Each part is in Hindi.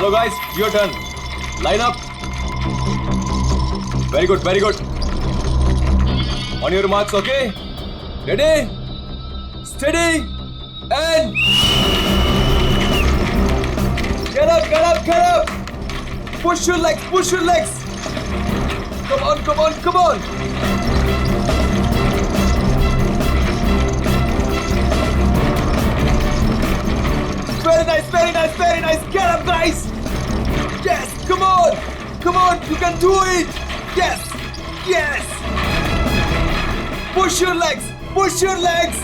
चलो guys, your turn. Line up. Very good, very good. On your marks, okay? Ready, steady and get up, get up, get up. Push your legs, push your legs. Come on, come on, come on. Very nice, very nice, very nice. Get up, guys. Yes, come on. Come on, you can do it. Yes, yes. Push your legs, push your legs.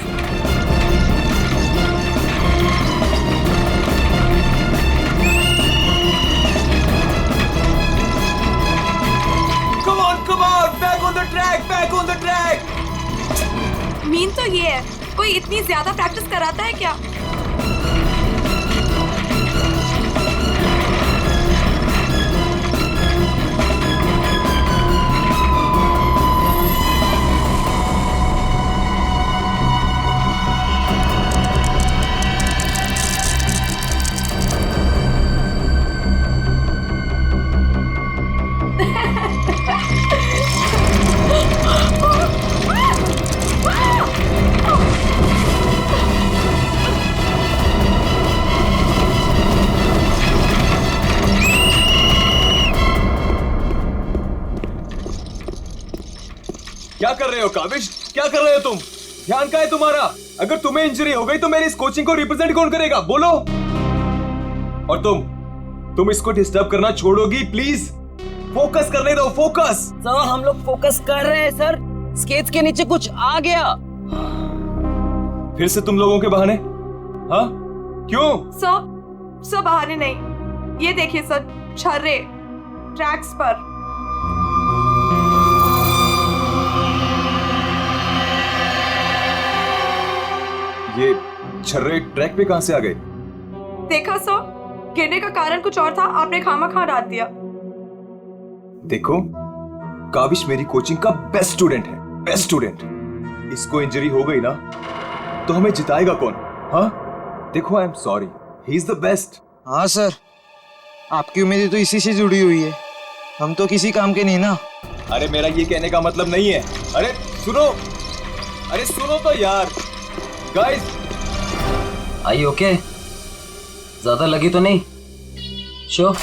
Come on, back on the track, back on the track. Mean तो ये है, कोई इतनी ज्यादा प्रैक्टिस कराता है क्या? क्या कर रहे हो काविश? क्या कर रहे हो तुम? ध्यान कहाँ है तुम्हारा? अगर तुम्हें इंजरी हो गई तो मेरी इस कोचिंग को रिप्रेजेंट कौन करेगा? बोलो. और तुम इसको डिस्टर्ब करना छोड़ोगी प्लीज? फोकस करने दो, फोकस. सर हम लोग फोकस कर रहे हैं सर. स्केट्स के नीचे कुछ आ गया. फिर से तुम लोगों के बहाने? हाँ, क्यों? सर बहाने नहीं. ये देखिए सर, छर्रे ट्रैक्स पर. ये छर्रे ट्रैक पे कहां से आ गए? देखा सर, गिरने का कारण कुछ और था, आपने खामखा डाल दिया. देखो, काविश मेरी कोचिंग का बेस्ट स्टूडेंट है, बेस्ट स्टूडेंट. इसको इंजरी हो गई ना तो हमें जिताएगा कौन? हाँ, देखो, I am sorry, he is the best. हाँ सर, आपकी उम्मीदें तो इसी से जुड़ी हुई है. हम तो किसी काम के नहीं ना. अरे मेरा ये कहने का मतलब नहीं है. अरे सुनो तो यार. गाइस, आई ओके? ज्यादा लगी तो नहीं? श्योर?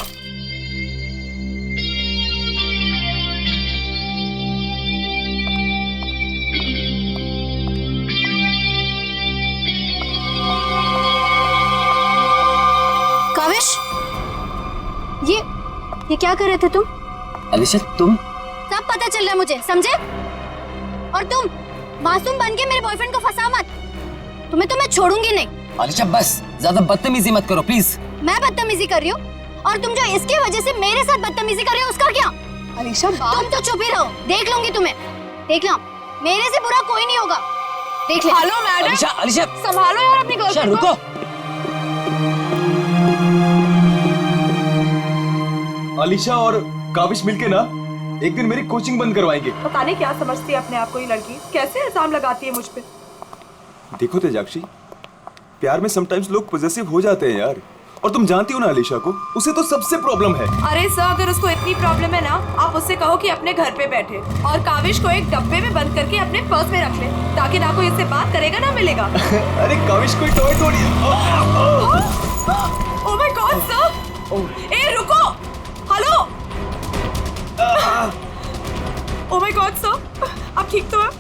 काविश, ये क्या कर रहे थे तुम? अलीशा तुम? सब पता चल रहा है मुझे, समझे? और तुम मासूम बन के मेरे बॉयफ्रेंड को फंसा मत. तुम्हें तो मैं छोड़ूंगी नहीं. अलीशा बस ज्यादा बदतमीजी मत करो प्लीज. मैं बदतमीजी कर रही हूँ और तुम जो इसकी वजह से मेरे साथ बदतमीजी कर रहे हो उसका क्या? अलीशा तुम तो चुप ही रहो. देख लूंगी तुम्हें, देख लो. मेरे से बुरा कोई नहीं होगा. देख ले. हेलो मैडम, अलीशा संभालो यार अपनी गर्लफ्रेंड को. रुको. अलीशा और काविश मिलके ना एक दिन मेरी कोचिंग बंद करवाएंगे. पता नहीं क्या समझती है अपने आप को ये लड़की, कैसे इल्जाम लगाती है मुझ पे. देखो तेजाक्षी, प्यार में समटाइम्स लोग पॉजेसिव हो जाते हैं यार. और तुम जानती हो ना अलीशा को, उसे तो सबसे प्रॉब्लम है. अरे सर, अगर उसको इतनी प्रॉब्लम है ना, आप उससे कहो कि अपने घर पे बैठे और काविश को एक डब्बे में बंद करके अपने पर्स में रख ले, ताकि ना कोई इससे बात करेगा ना मिलेगा. अरे काविश कोई टॉय थोड़ी है. Oh my god sir. ए रुको. Hello. Oh my god sir, आप ठीक तो हैं?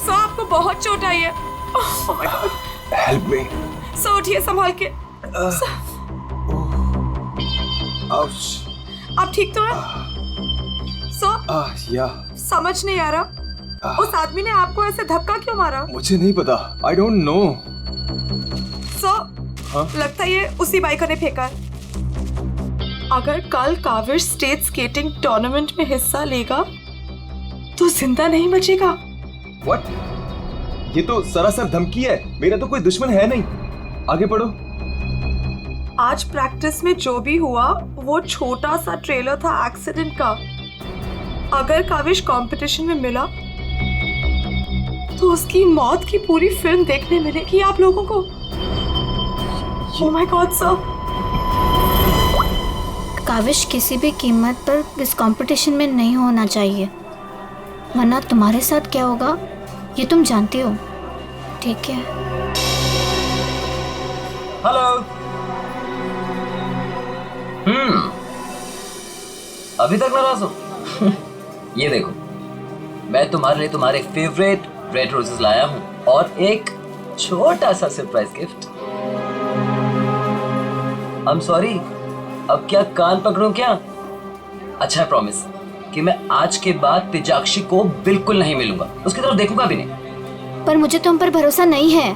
सर आपको बहुत चोट आई है. Oh my God. Help me. Sir उठिए संभाल के. आप ठीक तो हैं? सर या समझ नहीं आ रहा, उस आदमी ने आपको ऐसे धक्का क्यों मारा? मुझे नहीं पता, आई डोंट नो. सर लगता है ये उसी बाइकर ने फेंका है. अगर कल काविश स्टेट स्केटिंग टूर्नामेंट में हिस्सा लेगा तो जिंदा नहीं बचेगा. व्हाट? ये तो सरासर धमकी है. मेरा तो कोई दुश्मन है नहीं. आगे पढ़ो. आज प्रैक्टिस में जो भी हुआ वो छोटा सा ट्रेलर था एक्सीडेंट का. अगर काविश कंपटीशन में मिला तो उसकी मौत की पूरी फिल्म देखने मिलेगी आप लोगों को. Oh my god sir. Kavish किसी भी कीमत पर इस कंपटीशन में नहीं होना चाहिए, वरना तुम्हारे साथ क्या होगा ये तुम जानती हो, ठीक है? हेलो। अभी तक नाराज हो? ये देखो, मैं तुम्हारे लिए तुम्हारे फेवरेट रेड रोजेस लाया हूँ और एक छोटा सा surprise gift. I am sorry, अब क्या कान पकड़ूं क्या? अच्छा, प्रॉमिस कि मैं आज के बाद तेजाक्षी को बिल्कुल नहीं मिलूंगा, उसकी तरफ देखूंगा भी नहीं। पर मुझे तुम पर भरोसा नहीं है।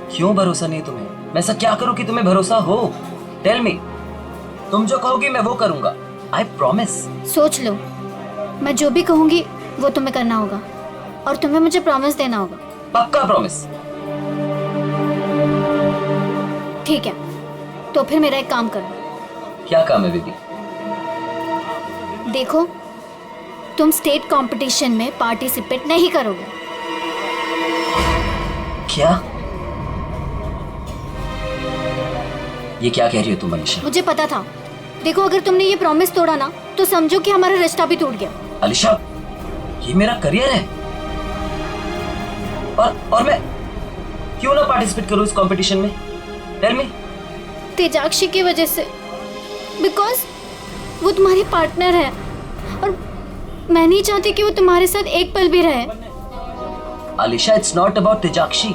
क्यों भरोसा नहीं तुम्हें? मैं ऐसा क्या करूं कि तुम्हें भरोसा हो? Tell me. तुम जो कहोगी मैं वो करूंगा, आई प्रॉमिस। सोच लो, मैं जो भी कहूंगी वो तुम्हें करना होगा और तुम्हें मुझे प्रॉमिस देना होगा। पक्का प्रॉमिस? ठीक है, तो फिर मेरा एक काम करो। क्या काम है बेबी? देखो, तुम स्टेट कंपटीशन में पार्टिसिपेट नहीं करोगे। क्या? ये क्या कह रही हो तुम अलीशा? मुझे पता था। देखो, अगर तुमने ये प्रॉमिस तोड़ा ना तो समझो कि हमारा रिश्ता भी टूट गया। अलीशा, ये मेरा करियर है और मैं क्यों ना पार्टिसिपेट करूं इस कंपटीशन में? Tell me. तेजाक्षी की वजह से, बिकॉज वो तुम्हारी पार्टनर है और मैं नहीं चाहती कि वो तुम्हारे साथ एक पल भी रहे। अलीशा, इट्स नॉट अबाउट तेजाक्षी,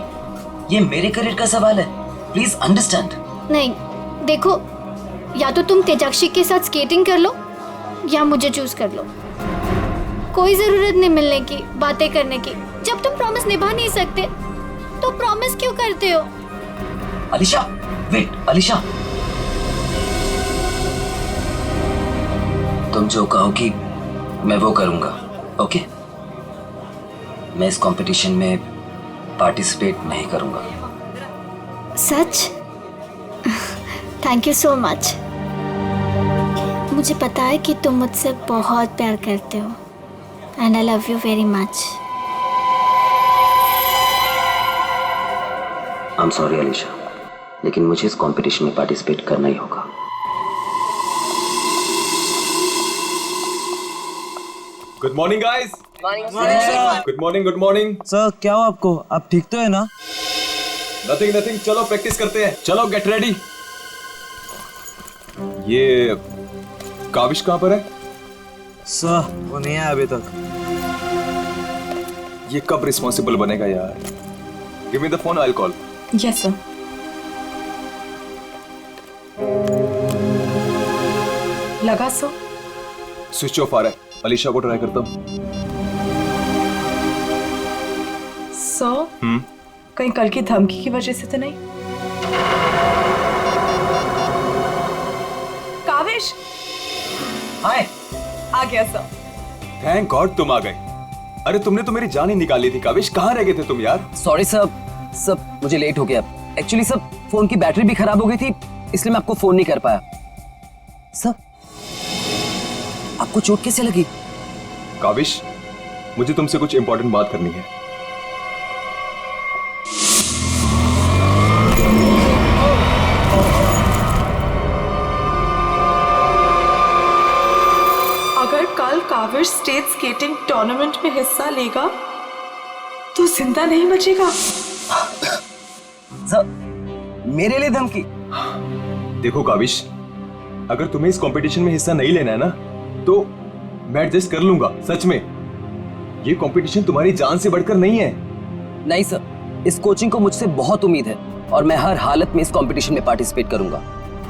ये मेरे करियर का सवाल है, प्लीज अंडरस्टैंड। नहीं, देखो, या तो तुम तेजाक्षी के साथ स्केटिंग कर लो या मुझे चूज कर लो। कोई जरूरत नहीं मिलने की, बातें करने की। जब तुम प्रॉमिस निभा नहीं सकते तो प्रॉमिस क्यों करते हो? अलीशा, वेट, अलीशा, तुम जो कहोगी मैं वो करूंगा, ओके? मैं इस कंपटीशन में पार्टिसिपेट नहीं करूंगा। सच? Thank you so much. मुझे पता है कि तुम मुझसे बहुत प्यार करते हो and I love you very much. I am sorry Alisha, लेकिन मुझे इस कंपटीशन में पार्टिसिपेट करना ही होगा। Good morning guys. Good morning, good morning. Sir क्या हो आपको? आप ठीक तो है ना? नथिंग नथिंग, चलो प्रैक्टिस करते हैं। चलो गेट रेडी। ये काविश कहाँ पर है? सर वो नहीं आया अभी तक। ये कब रिस्पॉन्सिबल बनेगा यार? Give me the phone, I will call. Yes sir. लगा सो? स्विच ऑफ आ रहा है। अलीशा को ट्राई करता हूँ। सो कहीं कल की धमकी की वजह से तो नहीं? काविश हाय। आ गया सर। थैंक गॉड तुम आ गए। अरे तुमने तो मेरी जान ही निकाली थी काविश, कहाँ रह गए थे तुम यार? सॉरी सब मुझे लेट हो गया। एक्चुअली सब फोन की बैटरी भी खराब हो गई थी, इसलिए मैं आपको फोन नहीं कर पाया। सब आपको चोट कैसे लगी? काविश, मुझे तुमसे कुछ इंपॉर्टेंट बात करनी है। अगर कल काविश स्टेट स्केटिंग टूर्नामेंट में हिस्सा लेगा तो जिंदा नहीं बचेगा। सब मेरे लिए धमकी? देखो काविश, अगर तुम्हें इस कंपटीशन में हिस्सा नहीं लेना है ना तो मैं एडजस्ट कर लूंगा। सच में ये कंपटीशन तुम्हारी जान से बढ़कर नहीं है। नहीं सर, इस कोचिंग को मुझसे बहुत उम्मीद है और मैं हर हालत में इस कंपटीशन में पार्टिसिपेट करूंगा।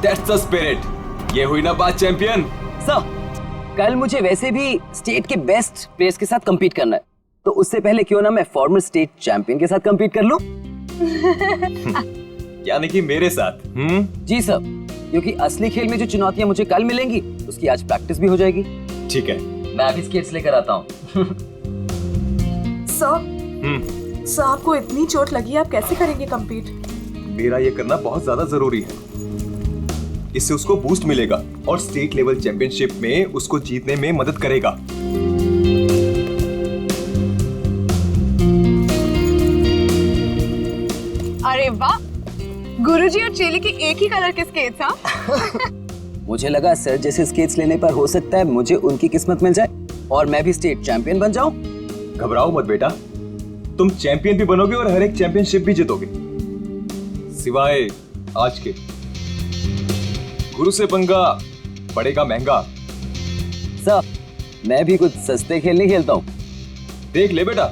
That's the spirit. ये हुई ना बात चैंपियन। सर, कल मुझे वैसे भी स्टेट के बेस्ट प्लेयर्स के साथ compete करना है, तो उससे पहले क्यों ना मैं फॉर्मर स्टेट चैंपियन के साथ compete कर लूं? यानी कि मेरे साथ? जी सर, क्योंकि असली खेल में जो चुनौतियां मुझे कल मिलेंगी उसकी आज प्रैक्टिस भी हो जाएगी। ठीक है। मैं अभी स्केट्स लेकर आता हूँ। सर आपको इतनी चोट लगी, आप कैसे करेंगे compete? मेरा ये करना बहुत ज्यादा जरूरी है। इससे उसको बूस्ट मिलेगा और स्टेट लेवल चैंपियनशिप में उसको जीतने में मदद करेगा। अरे वाह, गुरुजी और चेली के एक ही कलर के स्केट्स। हाँ मुझे लगा सर जैसे स्केट्स लेने पर हो सकता है मुझे उनकी किस्मत मिल जाए और मैं भी स्टेट चैंपियन बन जाऊं। घबराओ मत बेटा, तुम चैंपियन भी बनोगे और हर एक चैंपियनशिप भी जीतोगे, सिवाय आज के। गुरु से पंगा पड़ेगा महंगा। सर मैं भी कुछ सस्ते खेल नहीं खेलता हूँ। देख ले बेटा,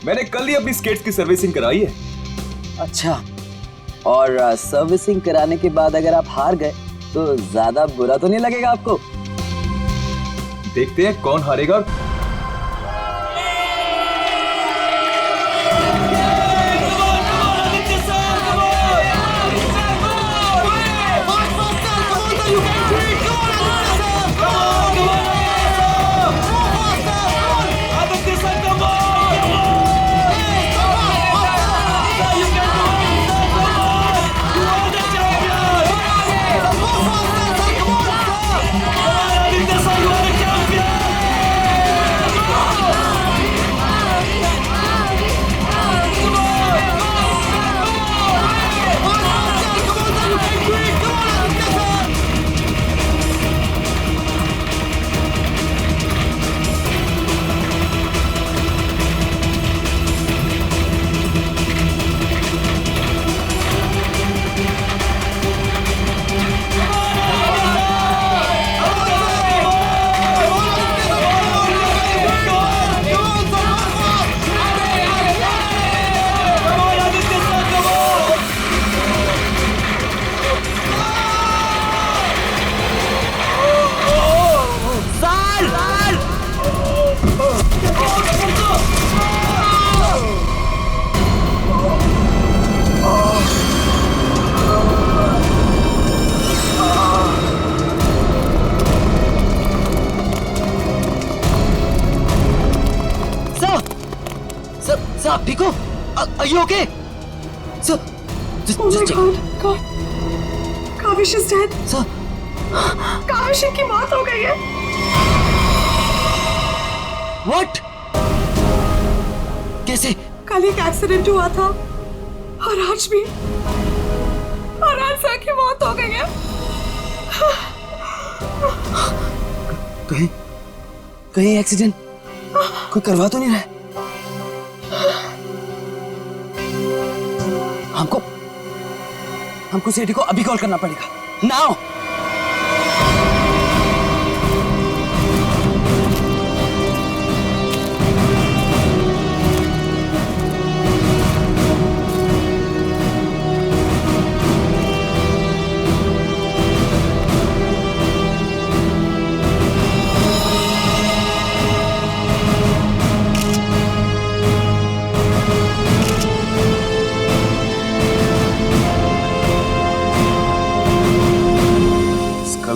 मैंने कल ही अपनी स्केट्स की सर्विसिंग कराई है। अच्छा, और सर्विसिंग कराने के बाद अगर आप हार गए तो ज्यादा बुरा तो नहीं लगेगा आपको? देखते हैं कौन हारेगा। आप ठीक हो? Are you okay? Sir, Oh my God, God. Kaavish is dead. Sir. Kaavish की मौत हो गई है। What? कैसे? कल एक एक्सीडेंट हुआ था और आज भी सर की मौत हो गई है। कहीं एक्सीडेंट कोई करवा तो नहीं रहा है? हमको सेठी को अभी कॉल करना पड़ेगा। नाउ।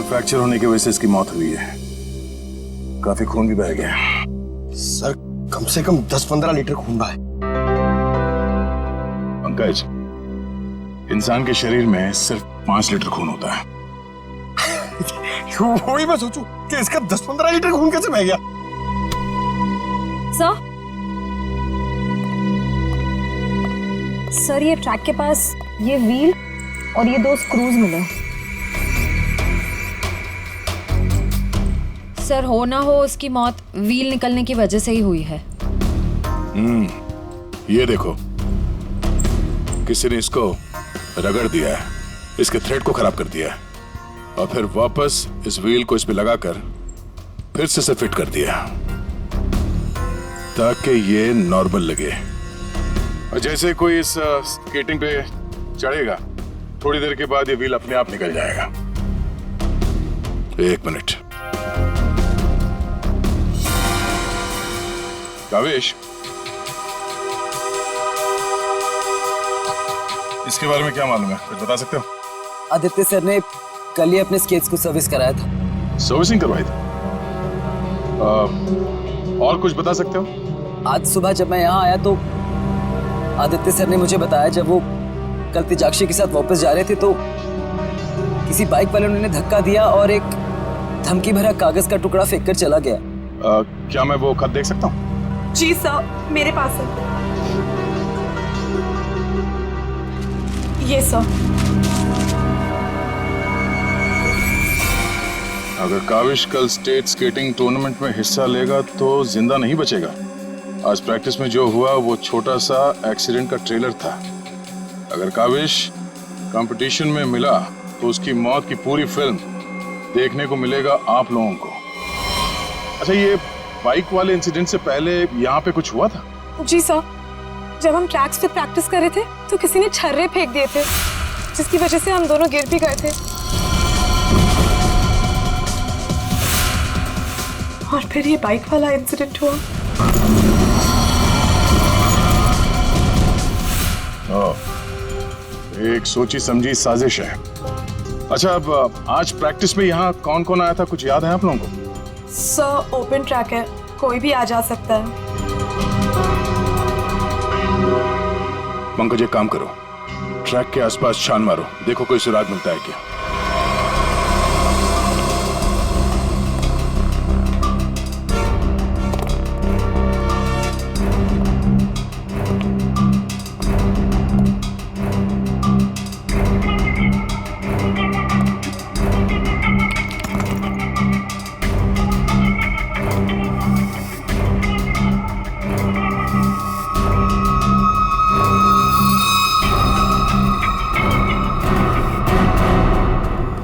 फ्रैक्चर होने की वजह से इसकी मौत हुई है। काफी खून भी बह गया। सर कम से कम 10-15 लीटर खून बहा है। पंकज, इंसान के शरीर में सिर्फ 5 लीटर खून होता है। वही मैं सोचूं कि इसका 10-15 लीटर खून कैसे बह गया। सर ये ट्रैक के पास ये व्हील और ये 2 स्क्रूज मिले। सर हो ना हो उसकी मौत व्हील निकलने की वजह से ही हुई है। ये देखो, किसी ने इसको रगड़ दिया है, इसके थ्रेड को खराब कर दिया है और फिर वापस इस व्हील को इस पे लगाकर फिर से इसे फिट कर दिया ताकि ये नॉर्मल लगे। और जैसे कोई इस स्केटिंग पे चढ़ेगा, थोड़ी देर के बाद ये व्हील अपने आप निकल जाएगा। 1 मिनट। कावेश, इसके बारे में क्या मालूम है? कुछ बता सकते हो? आदित्य सर ने कल ही अपने स्केट्स को सर्विस कराया था। सर्विसिंग करवाई थी? और कुछ बता सकते हो? आज सुबह जब मैं यहाँ आया तो आदित्य सर ने मुझे बताया जब वो कल तेजाक्षी के साथ वापस जा रहे थे तो किसी बाइक वाले ने उन्हें धक्का दिया और एक धमकी भरा कागज का टुकड़ा फेंक कर चला गया। क्या मैं वो खत देख सकता हूँ? जी सर, मेरे पास है। ये सर। अगर काविश कल स्टेट स्केटिंग टूर्नामेंट में हिस्सा लेगा तो जिंदा नहीं बचेगा। आज प्रैक्टिस में जो हुआ वो छोटा सा एक्सीडेंट का ट्रेलर था। अगर काविश कंपटीशन में मिला तो उसकी मौत की पूरी फिल्म देखने को मिलेगा आप लोगों को। अच्छा, ये बाइक वाले इंसिडेंट से पहले यहाँ पे कुछ हुआ था? जी सर, जब हम ट्रैक्स पे प्रैक्टिस कर रहे थे तो किसी ने छर्रे फेंक दिए थे, जिसकी वजह से हम दोनों गिर भी गए थे। और फिर ये बाइक वाला इंसिडेंट हुआ। एक सोची समझी साजिश है। अच्छा, अब आज प्रैक्टिस में यहाँ कौन कौन आया था, कुछ याद है आप लोगों को? सर ओपन ट्रैक है, कोई भी आ जा सकता है। पंकज, एक काम करो, ट्रैक के आसपास छान मारो, देखो कोई सुराग मिलता है क्या।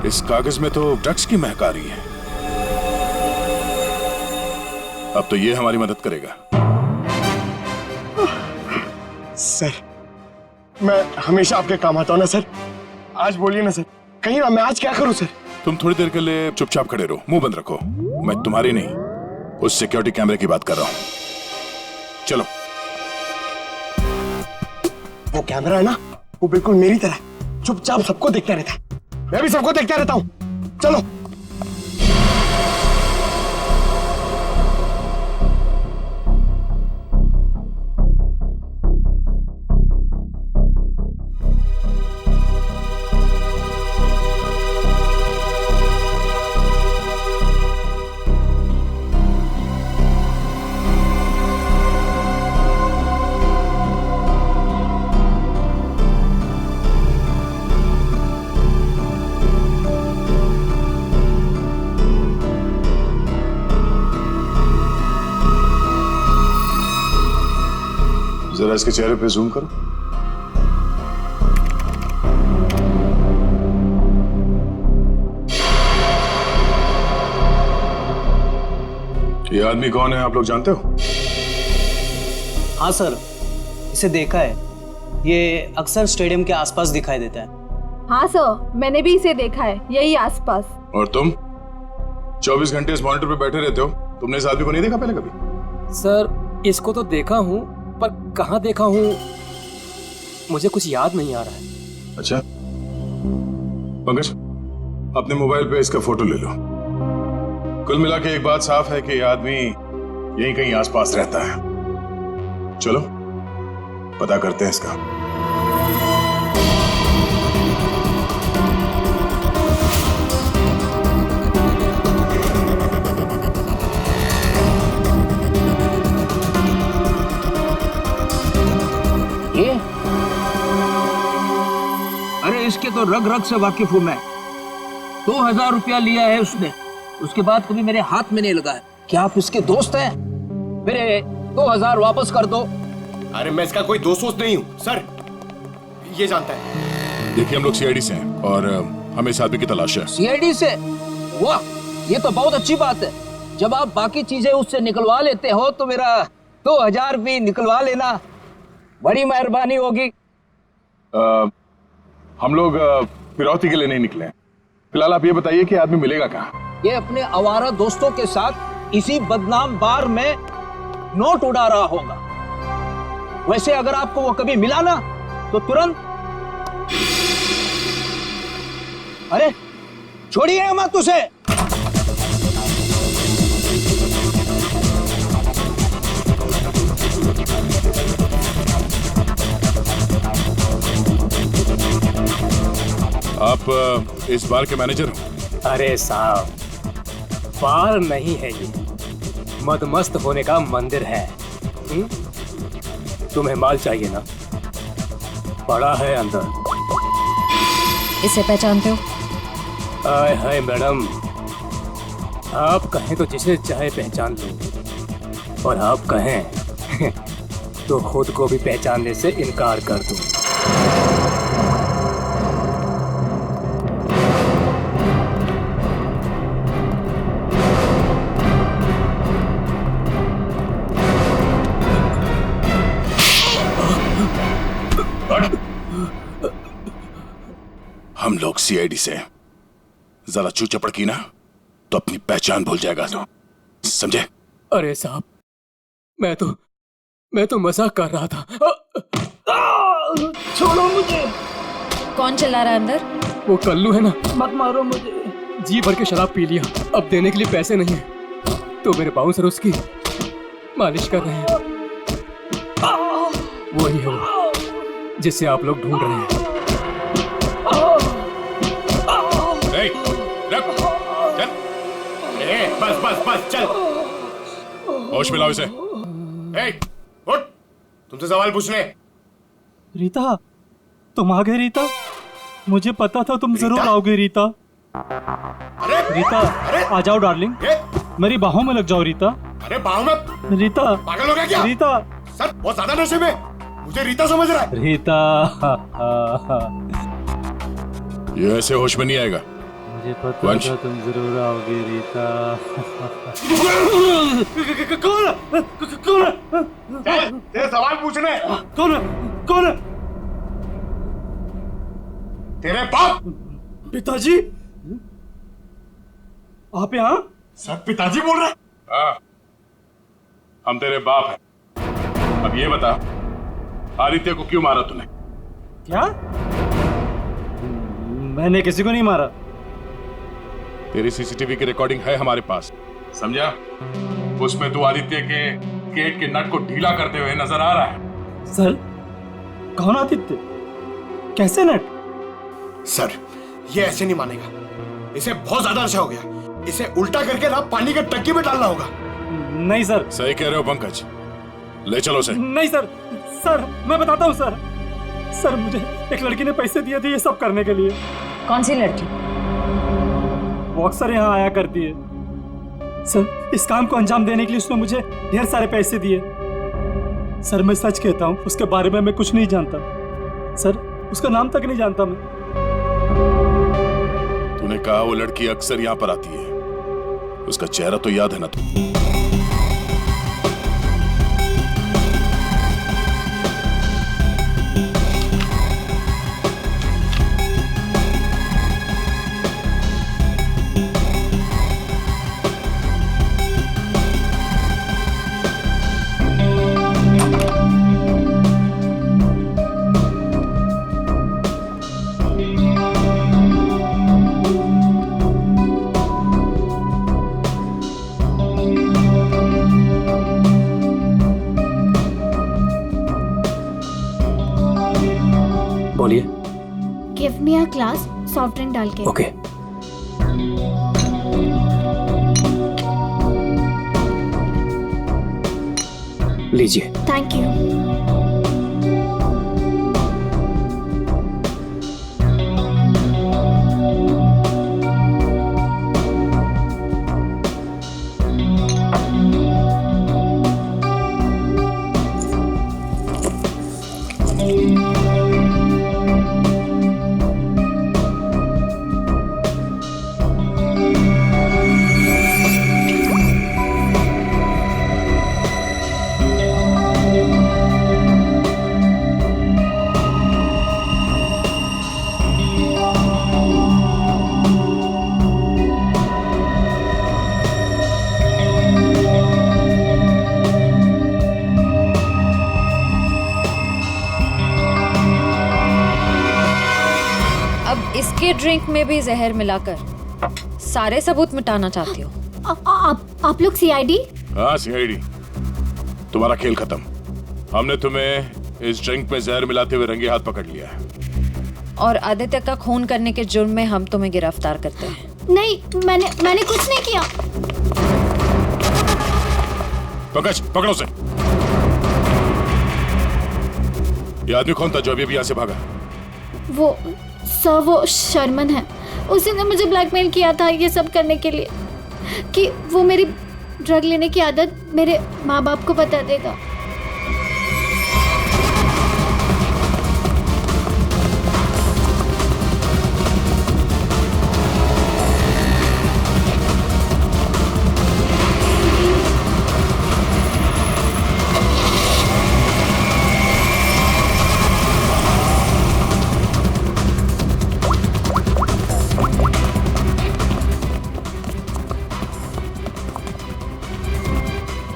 इस कागज में तो ड्रग्स की महक आ रही है। अब तो ये हमारी मदद करेगा। सर, मैं हमेशा आपके काम आता हूँ ना सर। आज बोलिए ना सर, कहीं ना मैं आज क्या करूँ सर? तुम थोड़ी देर के लिए चुपचाप खड़े रहो, मुंह बंद रखो। मैं तुम्हारी नहीं, उस सिक्योरिटी कैमरे की बात कर रहा हूँ। चलो। वो कैमरा है ना, वो बिल्कुल मेरी तरह चुपचाप सबको देखता रहता है। मैं भी सबको देखता रहता हूँ। चलो। जरा इसके चेहरे पे जूम करो। ये आदमी कौन है, आप लोग जानते हो? हाँ सर, इसे देखा है। ये अक्सर स्टेडियम के आसपास दिखाई देता है। हाँ सर, मैंने भी इसे देखा है, यही आसपास। और तुम 24 घंटे इस मॉनिटर पे बैठे रहते हो, तुमने इस आदमी को नहीं देखा पहले कभी? सर, इसको तो देखा हूँ, पर कहाँ देखा हूँ मुझे कुछ याद नहीं आ रहा है। अच्छा, पंकज, अपने मोबाइल पे इसका फोटो ले लो। कुल मिला के एक बात साफ है कि ये आदमी यहीं कहीं आसपास रहता है। चलो पता करते हैं इसका। ये? अरे इसके तो रग रग से वाकिफ हूं मैं। 2000 रुपया लिया है उसने, उसके बाद कभी मेरे हाथ में नहीं लगा है। क्या आप इसके दोस्त हैं? मेरे 2000 वापस कर दो। अरे मैं इसका कोई दोस्त वोस्त नहीं हूँ सर, ये जानता है। देखिए, हम लोग सीआईडी से हैं और हमें इस आदमी की तलाश है। सीआईडी से? वाह, ये तो बहुत अच्छी बात है। जब आप बाकी चीजें उससे निकलवा लेते हो तो मेरा 2000 भी निकलवा लेना, बड़ी मेहरबानी होगी। हम लोग फिरौती के लिए नहीं निकले हैं। फिलहाल आप ये बताइए कि आदमी मिलेगा कहाँ? ये अपने आवारा दोस्तों के साथ इसी बदनाम बार में नोट उड़ा रहा होगा। वैसे अगर आपको वो कभी मिला ना तो तुरंत, अरे छोड़िए मत उसे। आप इस बार के मैनेजर हो? अरे साहब, बार नहीं है ये, मदमस्त होने का मंदिर है। तुम्हें माल चाहिए ना, बड़ा है अंदर। इसे पहचानते हो? हाय हाय मैडम, आप कहें तो जिसे चाहे पहचान दो, और आप कहें तो खुद को भी पहचानने से इनकार कर दूं। हम लोग सीआईडी से जरा चू चपड़ की ना तो अपनी पहचान भूल जाएगा तो, समझे? अरे साहब, मैं तो मजाक कर रहा था। छोड़ो मुझे। कौन चला रहा है अंदर? वो कल्लू है ना, मत मारो मुझे। जी भर के शराब पी लिया, अब देने के लिए पैसे नहीं है, तो मेरे बाउंसर उसकी मालिश कर रहे हैं। वही है वो जिसे आप लोग ढूंढ रहे हैं। चल, बस चल। होश में लाओ इसे। उठ, तुमसे सवाल पूछने। रीता, तुम आ गए रीता? मुझे पता था तुम जरूर आओगे रीता। अरे रीता, आ जाओ डार्लिंग, मेरी बाहों में लग जाओ रीता। अरे बाहों में? रीता, पागल हो गया क्या? रीता सर बहुत ज्यादा नशे में, मुझे रीता समझ रहा है। रीता, ये ऐसे होश में नहीं आएगा। मुझे पता था तुम जरूर आओगे रीता। कौन? तेरे सवाल पूछने। कौन? तेरे बाप। पिताजी, आप यहाँ? सर पिताजी बोल रहे? हाँ, हम तेरे बाप हैं। अब ये बता, आदित्य को क्यों मारा तूने? क्या? मैंने किसी को नहीं मारा। तेरी सीसीटीवी की रिकॉर्डिंग है हमारे पास, समझा? उसमें तू आदित्य के गेट के नट को ढीला करते हुए नजर आ रहा है। सर, कौन आदित्य? कैसे नट? सर, ये ऐसे नहीं मानेगा, इसे बहुत ज्यादा नशा हो गया, इसे उल्टा करके ना पानी के टंकी में डालना होगा। नहीं सर। सही कह रहे हो पंकज, ले चलो उसे। नहीं सर, सर मैं बताता हूँ सर। सर, मुझे एक लड़की ने पैसे दिए थे ये सब करने के लिए। कौन सी लड़की? वो अक्सर यहाँ आया करती है सर। इस काम को अंजाम देने के लिए उसने मुझे ढेर सारे पैसे दिए। सर, मैं सच कहता हूँ, उसके बारे में मैं कुछ नहीं जानता सर, उसका नाम तक नहीं जानता मैं। तूने कहा वो लड़की अक्सर यहाँ पर आती है, उसका चेहरा तो याद है ना तू? बोलिए। Give me a glass soft drink डाल के। ओके। लीजिए। Thank you. इसके ड्रिंक में भी जहर मिलाकर सारे सबूत मिटाना चाहती हो? आप लोग सीआईडी? हाँ सीआईडी। तुम्हारा खेल खत्म। हमने तुम्हें इस ड्रिंक में जहर मिलाते हुए रंगे हाथ पकड़ लिया है। और आदित्य का खून करने के जुर्म में हम तुम्हें गिरफ्तार करते हैं। नहीं, मैंने कुछ नहीं किया। पंकज, पकड़ो उसे। ये आदमी कौन था जो अभी यहाँ से भागा? वो शर्मन है, उसी ने मुझे ब्लैकमेल किया था ये सब करने के लिए। कि वो मेरी ड्रग लेने की आदत मेरे माँ बाप को बता देगा।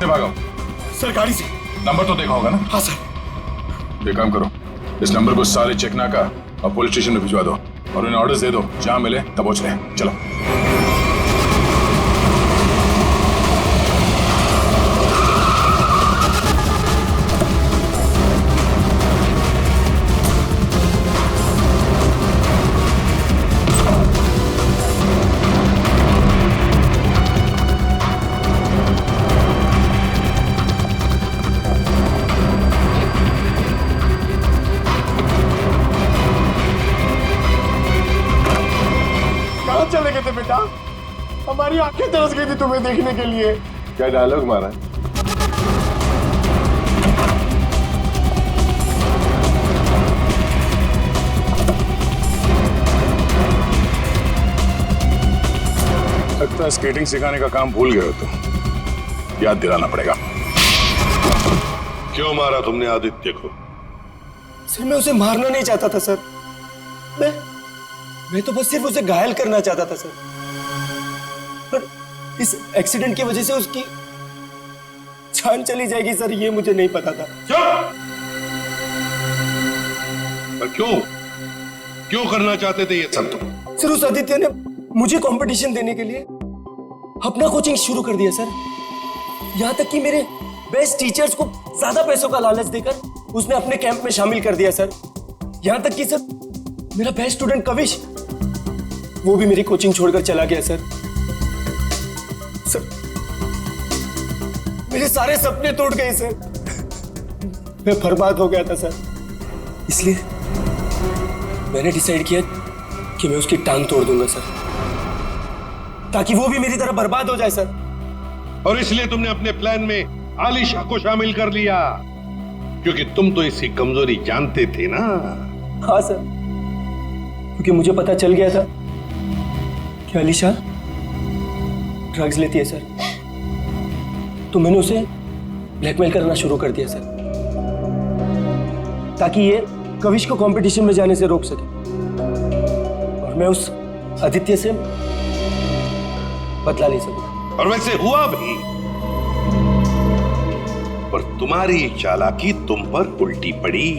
भागो सर गाड़ी से। नंबर तो देखा होगा ना? हाँ सर। एक काम करो, इस नंबर को सारे चेकना का और पुलिस स्टेशन में भिजवा दो और उन्हें ऑर्डर्स दे दो, जहां मिले तब पहुंच रहे। चलो। चले गए थे बेटा, हमारी आंखें तरस गई थी तुम्हें देखने के लिए। क्या डायलॉग मारा है? लगता है स्केटिंग सिखाने का काम भूल गए हो तुम, याद दिलाना पड़ेगा। क्यों मारा तुमने आदित्य को? सर मैं उसे मारना नहीं चाहता था सर, मैं तो बस सिर्फ उसे घायल करना चाहता था सर, पर इस एक्सीडेंट की वजह से उसकी जान चली जाएगी सर, ये मुझे नहीं पता था। पर क्यों करना चाहते थे ये सब तुम? सर उस आदित्य ने मुझे कंपटीशन देने के लिए अपना कोचिंग शुरू कर दिया सर, यहां तक कि मेरे बेस्ट टीचर्स को ज्यादा पैसों का लालच देकर उसने अपने कैंप में शामिल कर दिया सर। यहां तक कि सर मेरा बेस्ट स्टूडेंट कविश, वो भी मेरी कोचिंग छोड़कर चला गया सर। मेरे सारे सपने टूट गए सर, मैं बर्बाद हो गया था सर। इसलिए मैंने डिसाइड किया कि मैं उसकी टांग तोड़ दूंगा सर, ताकि वो भी मेरी तरह बर्बाद हो जाए सर। और इसलिए तुमने अपने प्लान में आलिशा को शामिल कर लिया, क्योंकि तुम तो इसकी कमजोरी जानते थे ना। हाँ सर, क्योंकि मुझे पता चल गया था कि आलिशा ड्रग्स लेती है सर, तो मैंने उसे ब्लैकमेल करना शुरू कर दिया सर, ताकि ये कविश को कंपटीशन में जाने से रोक सके और मैं उस आदित्य से बदला ले सकूं। और वैसे हुआ भी, पर तुम्हारी चालाकी तुम पर उल्टी पड़ी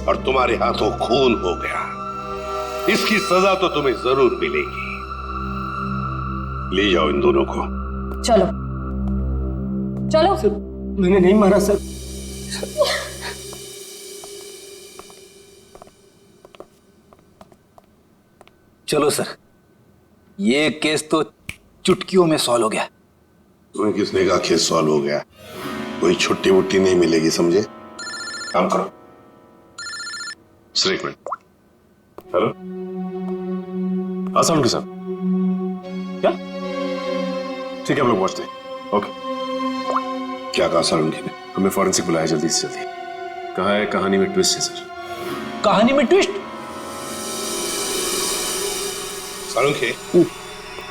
और तुम्हारे हाथों खून हो गया। इसकी सजा तो तुम्हें जरूर मिलेगी। ले जाओ इन दोनों को। चलो चलो। सर मैंने नहीं मारा सर। चलो सर, ये केस तो चुटकियों में सॉल्व हो गया। तुम्हें किसने कहा केस सॉल्व हो गया? कोई छुट्टी वुट्टी नहीं मिलेगी, समझे? काम करो। सर एक मिनट। हेलो, आसान के साथ क्या? ठीक है, हम लोग पहुंचते हैं। ओके। क्या कहा सालुंकी ने? हमें फॉरेंसिक बुलाया जल्दी से जल्दी। कहा है कहानी में ट्विस्ट है सर। कहानी में ट्विस्ट? सालुंकी,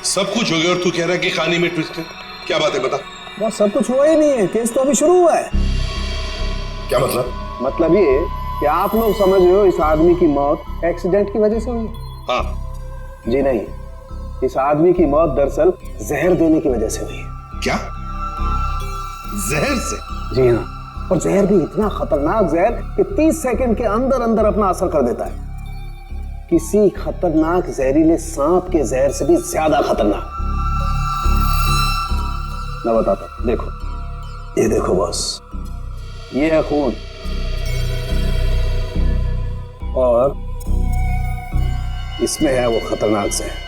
सब कुछ हो गया और तू कह रहा है कि कहानी में ट्विस्ट है? क्या बात है, बता। बस सब कुछ हुआ ही नहीं है, केस तो अभी शुरू हुआ है। क्या मतलब? मतलब ये कि आप लोग समझ रहे हो इस आदमी की मौत एक्सीडेंट की वजह से हुई। हाँ। जी नहीं, इस आदमी की मौत दरअसल जहर देने की वजह से हुई है। क्या? जहर से? जी हाँ, और जहर भी इतना खतरनाक जहर कि 30 सेकंड के अंदर अंदर अपना असर कर देता है। किसी खतरनाक जहरीले सांप के जहर से भी ज्यादा खतरनाक। मैं बताता हूं, देखो, ये देखो बॉस, ये है खून और इसमें है वो खतरनाक जहर।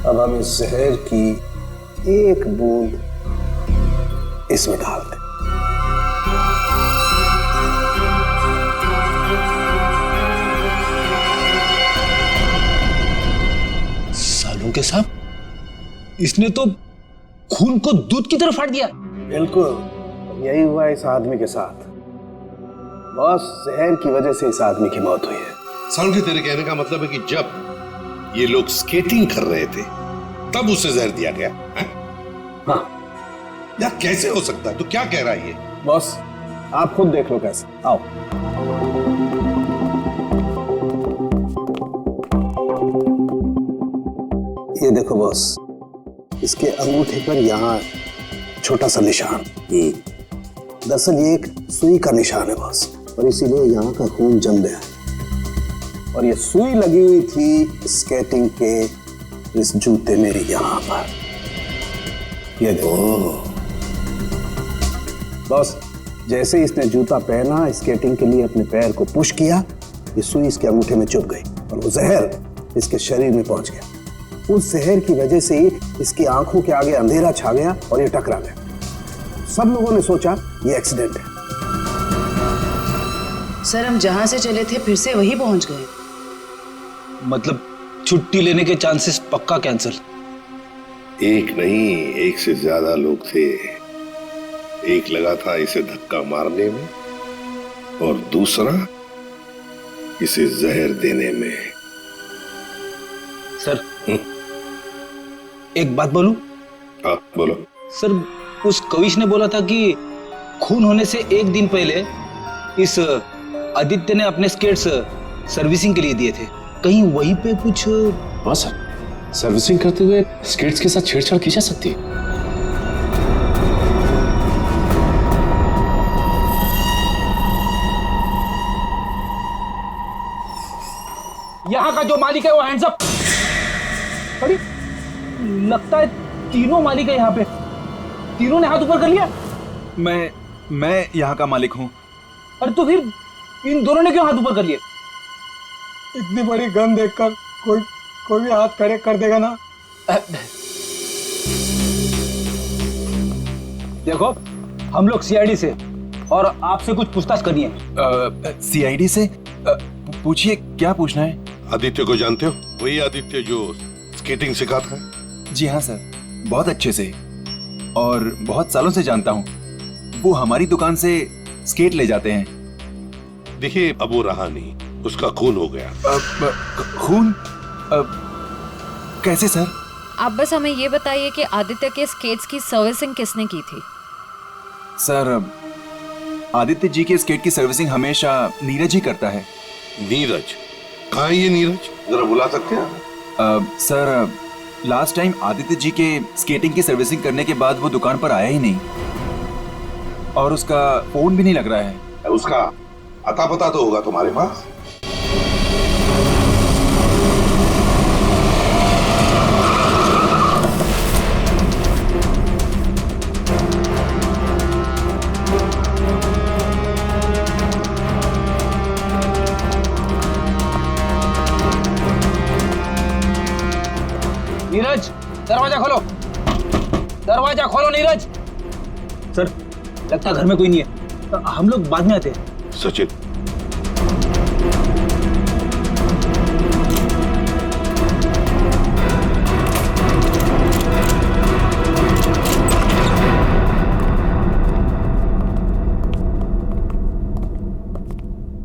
अब हम इस जहर की एक बूंद इसमें डाल दें। के साहब, इसने तो खून को दूध की तरह फाड़ दिया। बिल्कुल यही हुआ इस आदमी के साथ। बॉस, जहर की वजह से इस आदमी की मौत हुई है। समझे, तेरे कहने का मतलब है कि जब ये लोग स्केटिंग कर रहे थे तब उसे जहर दिया गया है? हाँ। यार कैसे हो सकता है? तो क्या कह रहा है ये? बॉस आप खुद देख लो कैसे। आओ। ये देखो बॉस, इसके अंगूठे पर यहाँ छोटा सा निशान। दरअसल ये एक सुई का निशान है बॉस, और इसीलिए यहाँ का खून जम गया। और ये सुई लगी हुई थी स्केटिंग के इस जूते मेरे यहाँ पर। ये देखो बॉस, जैसे ही इसने जूता पहना, स्केटिंग के लिए अपने पैर को पुश किया, ये सुई इसके अंगूठे में चुभ गई और वो जहर इसके शरीर में पहुंच गया। उस जहर की वजह से इसकी आंखों के आगे अंधेरा छा गया और ये टकरा गया। सब लोगों ने सोचा ये एक्सीडेंट है। सर, हम जहां से चले थे फिर से वही पहुंच गए। मतलब छुट्टी लेने के चांसेस पक्का कैंसिल। एक नहीं, एक से ज्यादा लोग थे। एक लगा था इसे धक्का मारने में और दूसरा इसे जहर देने में। सर एक बात बोलूं? हाँ बोलो। सर, उस कविश ने बोला था कि खून होने से एक दिन पहले इस आदित्य ने अपने स्केट्स सर्विसिंग के लिए दिए थे। कहीं वहीं पे कुछ? हाँ सर, सर्विसिंग करते हुए स्केट्स के साथ छेड़छाड़ की जा सकती है। यहाँ का जो मालिक है वो हैंड्स अप। अरे लगता है तीनों मालिक है यहाँ पे। तीनों ने हाथ ऊपर कर लिया। मैं यहाँ का मालिक हूँ। अरे तो फिर इन दोनों ने क्यों हाथ ऊपर कर लिए? इतनी बड़ी गन देखकर कोई भी हाथ खड़े कर देगा ना। देखो, हम लोग सीआईडी से और आपसे कुछ पूछताछ करनी है। सीआईडी से? पूछिए, क्या पूछना है? आदित्य को जानते हो? वही आदित्य जो स्केटिंग सिखाता है। जी हाँ सर, बहुत अच्छे से और बहुत सालों से जानता हूँ। वो हमारी दुकान से स्केट ले जाते हैं। देखिए, अब वो रहा नहीं, उसका खून हो गया। खून? कैसे सर? आप बस हमें ये बताइए कि आदित्य के स्केट्स की सर्विसिंग किसने की थी? सर, आदित्य जी के स्केट की सर्विसिंग हमेशा नीरज ही करता है। नीरज? कहाँ है ये नीरज? जरा बुला सकते हैं? Sir, last time Aditya ji के स्केटिंग की सर्विसिंग करने के बाद वो दुकान पर आया ही नहीं और उसका फोन भी नहीं लग रहा है। उसका अता पता तो होगा तुम्हारे पास? नीरज, दरवाजा खोलो। दरवाजा खोलो नीरज। सर, लगता है घर में कोई नहीं है। हम लोग बाद में आते हैं। सचिन,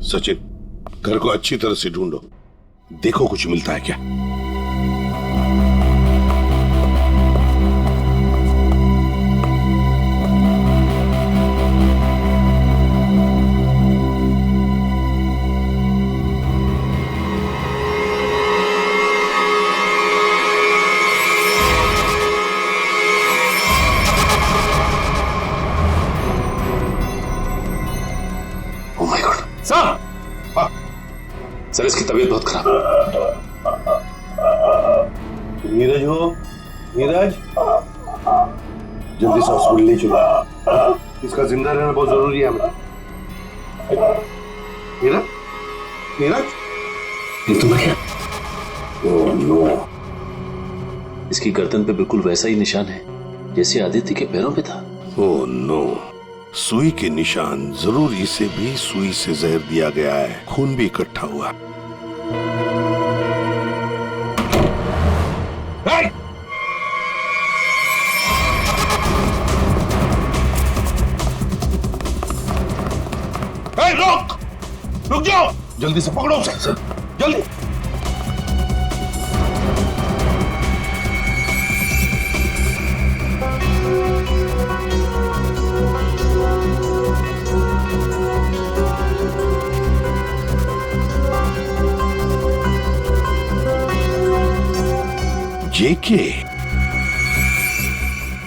सचिन, घर को अच्छी तरह से ढूंढो, देखो कुछ मिलता है क्या। सर, इसकी तबीयत बहुत खराब है। नीरज हो? नीरज, जल्दी से हॉस्पिटल ले चलो, इसका जिंदा रहना बहुत जरूरी है हमें। नीरज, नीरज, ये तो क्या? ओह नो, इसकी गर्दन पे बिल्कुल वैसा ही निशान है जैसे आदित्य के पैरों पे था। ओह नो, सुई के निशान। जरूर इसे भी सुई से जहर दिया गया है, खून भी इकट्ठा हुआ। रुक रुक जाओ, जल्दी से पकड़ो उसे, जल्दी। जेके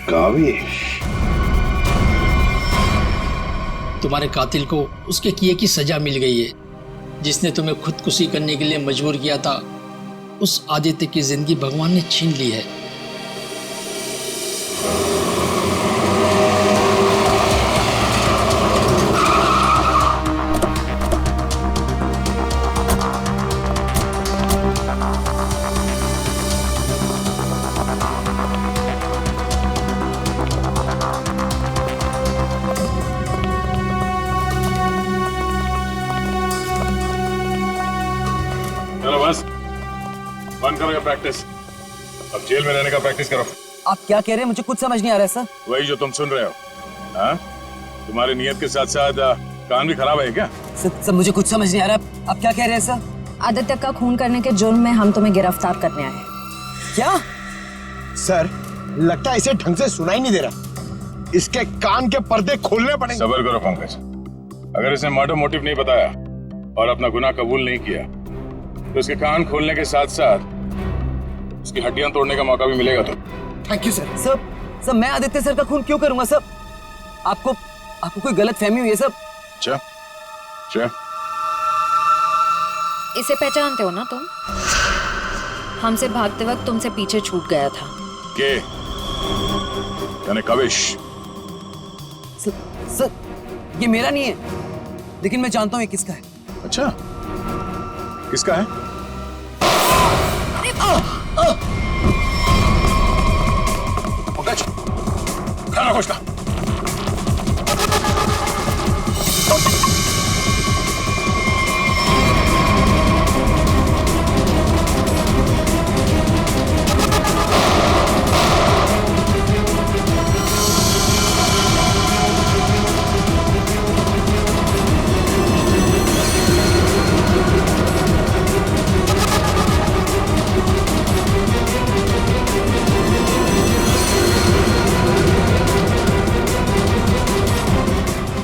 कावेश, तुम्हारे कातिल को उसके किए की सजा मिल गई है। जिसने तुम्हें खुदकुशी करने के लिए मजबूर किया था, उस आदित्य की जिंदगी भगवान ने छीन ली है। बंद करो ये प्रैक्टिस, अब जेल में रहने का प्रैक्टिस करो। आप क्या कह रहे हैं? मुझे कुछ समझ नहीं आ रहा है सर। वही जो तुम सुन रहे हो। हाँ, तुम्हारी नियत के साथ साथ कान भी खराब है क्या? सर मुझे कुछ समझ नहीं आ रहा, आप क्या कह रहे हैं सर? आदित्य का खून करने के जुर्म में हम तुम्हें गिरफ्तार करने आए हैं। क्या? सर लगता है इसे ढंग से सुनाई नहीं दे रहा, इसके कान के पर्दे खोलने पड़ेंगे। सब्र करो पंकज, अगर इसने मर्डर मोटिव नहीं बताया और अपना गुनाह कबूल नहीं किया तो इसके कान खोलने के साथ साथ उसकी हड्डियां तोड़ने का मौका भी मिलेगा। तो थैंक यू सर। सर मैं आदित्य सर का खून क्यों करूंगा सर? आपको कोई गलत फहमी हुई है सर? अच्छा, इसे पहचानते हो ना तुम? हमसे भागते वक्त तुमसे पीछे छूट गया था। के यानी कावेश? सर ये मेरा नहीं है, लेकिन मैं जानता हूं ये किसका है। अच्छा, किसका है? पंकज, खाना खोजना।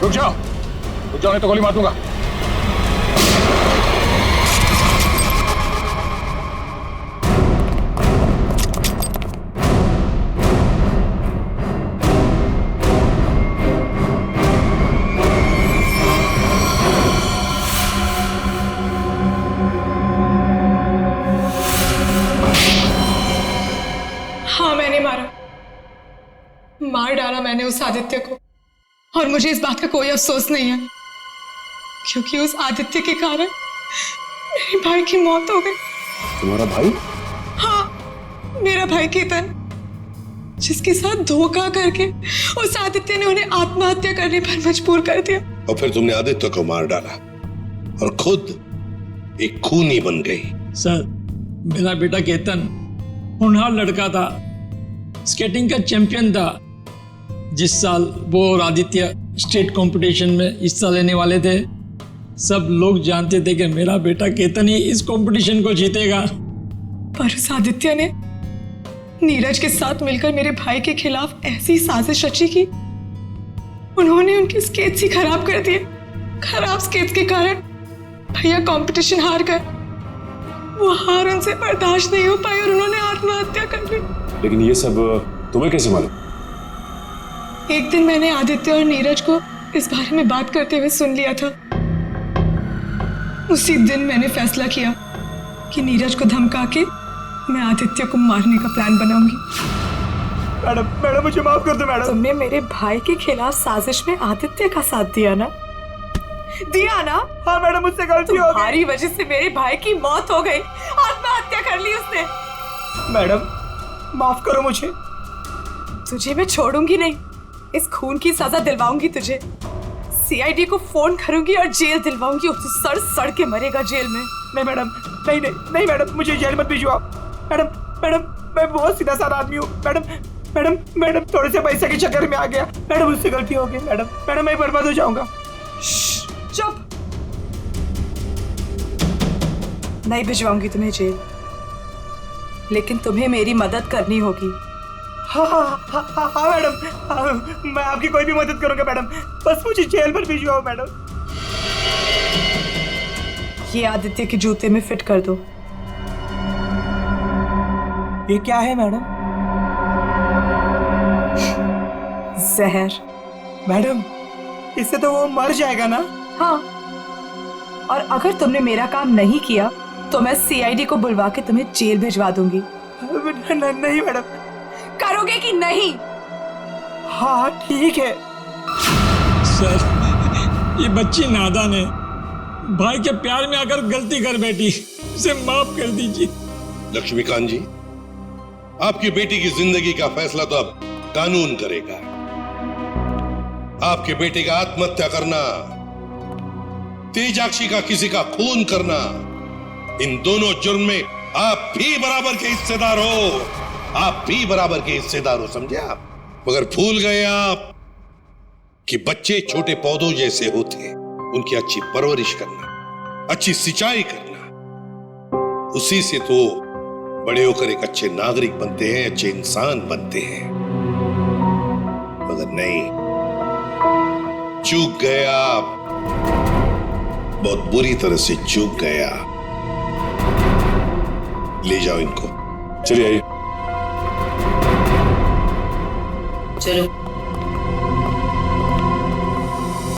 रुक जाओ नहीं तो गोली मार दूंगा। हाँ मैंने मार डाला मैंने उस आदित्य को, और मुझे इस बात का कोई अफसोस नहीं है, क्योंकि उस आदित्य के कारण मेरे भाई की मौत हो गई। तुम्हारा भाई? हाँ, मेरा भाई केतन, जिसके साथ धोखा करके उस आदित्य ने उन्हें आत्महत्या करने पर मजबूर कर दिया। और फिर तुमने आदित्य को मार डाला और खुद एक खूनी बन गई। सर, मेरा बेटा केतन होनहार लड़का था, स्केटिंग का चैंपियन था। जिस साल वो और आदित्य स्टेट कंपटीशन में हिस्सा लेने वाले थे, सब लोग जानते थे कि मेरा बेटा केतन ही इस कंपटीशन को जीतेगा। पर उस आदित्य ने नीरज के साथ मिलकर मेरे भाई के खिलाफ ऐसी साजिश रची की उन्होंने उनके स्केट्स ही खराब कर दिए। खराब स्केट्स के कारण भैया कंपटीशन हार गए। वो हार उनसे बर्दाश्त नहीं हो पाई और उन्होंने आत्महत्या कर ली। लेकिन ये सब तुम्हें कैसे मालूम? एक दिन मैंने आदित्य और नीरज को इस बारे में बात करते हुए सुन लिया था। उसी दिन मैंने फैसला किया कि नीरज को धमका के मैं आदित्य को मारने का प्लान बनाऊंगी। मैडम मुझे माफ कर दो मैडम। तुमने मेरे भाई के खिलाफ साजिश में आदित्य का साथ दिया ना? हाँ मैडम, मुझसे गलती हो गई। तुम्हारी वजह से मेरे भाई की मौत हो गई, आत्महत्या कर ली उसने। मैडम माफ करो मुझे। तुझे मैं छोड़ूंगी नहीं, इस खून की सजा दिलवाऊंगी तुझे। सीआईडी को फोन करूंगी और जेल दिलवाऊंगी, और तू सड़ सड़ के मरेगा जेल में। नहीं मैडम, नहीं मैडम, मुझे जेल मत भिजवाओ। मैडम मैं बहुत सीधा साधा आदमी हूँ मैडम। मैडम मैडम थोड़े से पैसे के चक्कर में आ गया मैडम, मुझसे गलती हो गई मैडम। मैडम मैं बर्बाद हो जाऊंगा। चुप। नहीं भिजवाऊंगी तुम्हें जेल, लेकिन तुम्हें मेरी मदद करनी होगी। हाँ मैडम, मैं आपकी कोई भी मदद करूंगा मैडम, बस मुझे जेल पर भिजवाओ मैडम। ये आदित्य के जूते में फिट कर दो। ये क्या है मैडम? जहर। मैडम इससे तो वो मर जाएगा ना? हाँ, और अगर तुमने मेरा काम नहीं किया तो मैं सीआईडी को बुलवा के तुम्हें जेल भिजवा दूंगी। नहीं मैडम। करोगे कि नहीं? हाँ ठीक है। सर, ये बच्ची नादान है, भाई के प्यार में आकर गलती कर बैठी, उसे माफ कर दीजिए। लक्ष्मीकांत जी, आपकी बेटी की जिंदगी का फैसला तो अब कानून करेगा। आपके बेटे का आत्महत्या करना, तेजाक्षी का किसी का खून करना, इन दोनों जुर्म में आप भी बराबर के हिस्सेदार हो। आप भी बराबर के हिस्सेदार हो, समझे आप? मगर भूल गए आप कि बच्चे छोटे पौधों जैसे होते, उनकी अच्छी परवरिश करना, अच्छी सिंचाई करना, उसी से तो बड़े होकर एक अच्छे नागरिक बनते हैं, अच्छे इंसान बनते हैं। मगर नहीं, चूक गए आप, बहुत बुरी तरह से चूक गया। ले जाओ इनको। चलिए आइए। चलो।